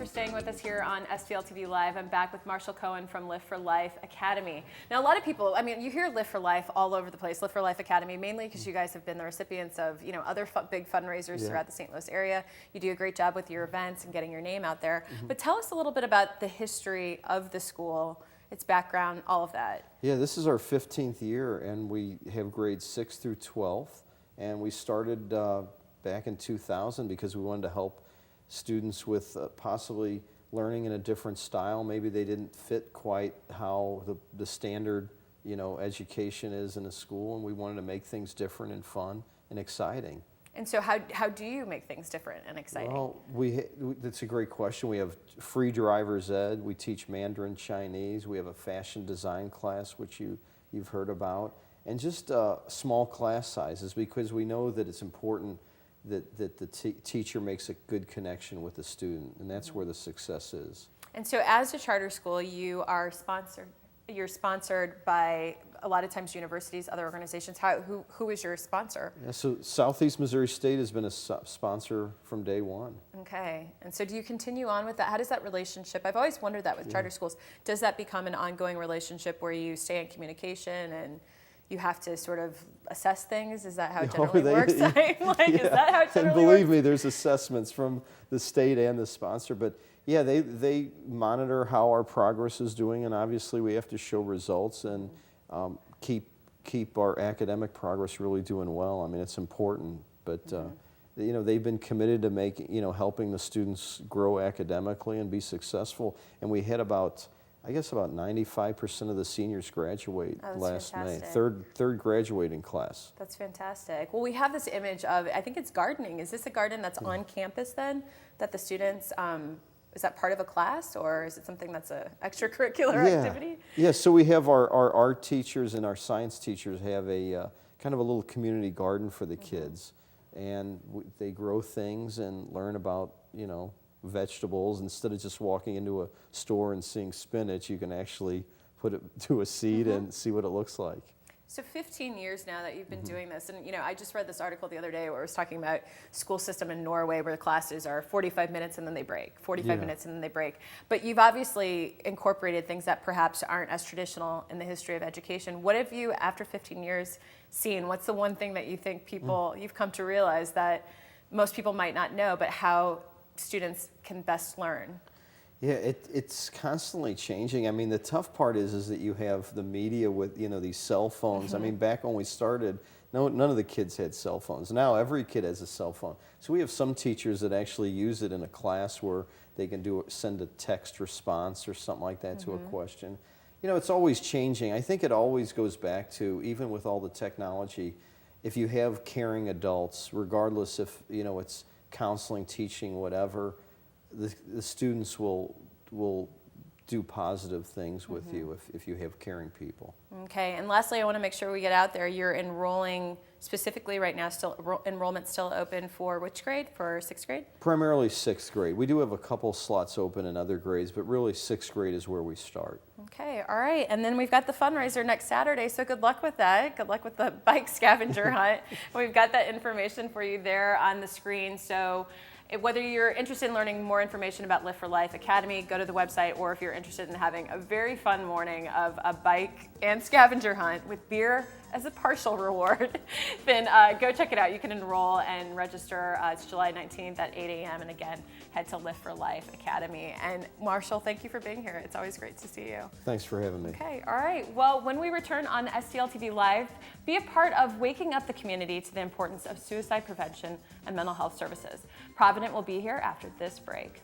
for staying with us here on STL TV Live. I'm back with Marshall Cohen from Lift for Life Academy. Now, a lot of people, I mean, you hear Lift for Life all over the place, Lift for Life Academy, mainly because you guys have been the recipients of, you know, other big fundraisers throughout the St. Louis area. You do a great job with your events and getting your name out there. But tell us a little bit about the history of the school, its background, all of that. Yeah, this is our 15th year, and we have grades 6th through 12th. And we started back in 2000 because we wanted to help students with possibly learning in a different style. Maybe they didn't fit quite how the standard, you know, education is in a school, and we wanted to make things different and fun and exciting. And so how do you make things different and exciting? Well, that's a great question. We have free driver's ed. We teach Mandarin Chinese. We have a fashion design class, which you've heard about. And just small class sizes, because we know that it's important that the teacher makes a good connection with the student, and that's where the success is. And so as a charter school, you are sponsored. You're sponsored by a lot of times universities, other organizations. Who is your sponsor? Yeah, so Southeast Missouri State has been a sponsor from day one. Okay, and so do you continue on with that? How does that relationship, I've always wondered that with charter schools, does that become an ongoing relationship where you stay in communication and you have to sort of assess things? Is that how it generally works? Is that how it generally and believe me, there's assessments from the state and the sponsor, but yeah, they monitor how our progress is doing, and obviously we have to show results and keep our academic progress really doing well. I mean, it's important, but you know, they've been committed to helping the students grow academically and be successful, and we had about 95% of the seniors graduate last May. Third graduating class. That's fantastic. Well, we have this image of, I think it's gardening. Is this a garden that's on campus then, that the students, is that part of a class, or is it something that's an extracurricular activity? Yeah, so we have our art teachers and our science teachers have a kind of a little community garden for the kids. And they grow things and learn about, you know, vegetables. Instead of just walking into a store and seeing spinach, you can actually put it to a seed and see what it looks like. So 15 years now that you've been doing this, and you know, I just read this article the other day where it was talking about school system in Norway where the classes are 45 minutes and then they break, 45 minutes and then they break. But you've obviously incorporated things that perhaps aren't as traditional in the history of education. What have you, after 15 years, seen? What's the one thing that you think people, you've come to realize that most people might not know, but how students can best learn? Yeah, it's constantly changing. I mean, the tough part is that you have the media with, you know, these cell phones. I mean, back when we started, none of the kids had cell phones. Now every kid has a cell phone. So we have some teachers that actually use it in a class where they can send a text response or something like that to a question. You know, it's always changing. I think it always goes back to, even with all the technology, if you have caring adults, regardless if, you know, it's counseling, teaching, whatever, the students will do positive things with you if you have caring people. Okay, and lastly, I want to make sure we get out there. You're enrolling specifically right now, enrollment still open for which grade? For 6th grade? Primarily 6th grade. We do have a couple slots open in other grades, but really 6th grade is where we start. Okay, all right, and then we've got the fundraiser next Saturday, so good luck with that. Good luck with the bike scavenger hunt. We've got that information for you there on the screen. So whether you're interested in learning more information about Lift for Life Academy, go to the website, or if you're interested in having a very fun morning of a bike and scavenger hunt with beer as a partial reward, then go check it out. You can enroll and register. It's July 19th at 8 a.m. And again, head to Lift for Life Academy. And Marshall, thank you for being here. It's always great to see you. Thanks for having me. Okay, all right. Well, when we return on STL TV Live, be a part of waking up the community to the importance of suicide prevention and mental health services. Provident will be here after this break.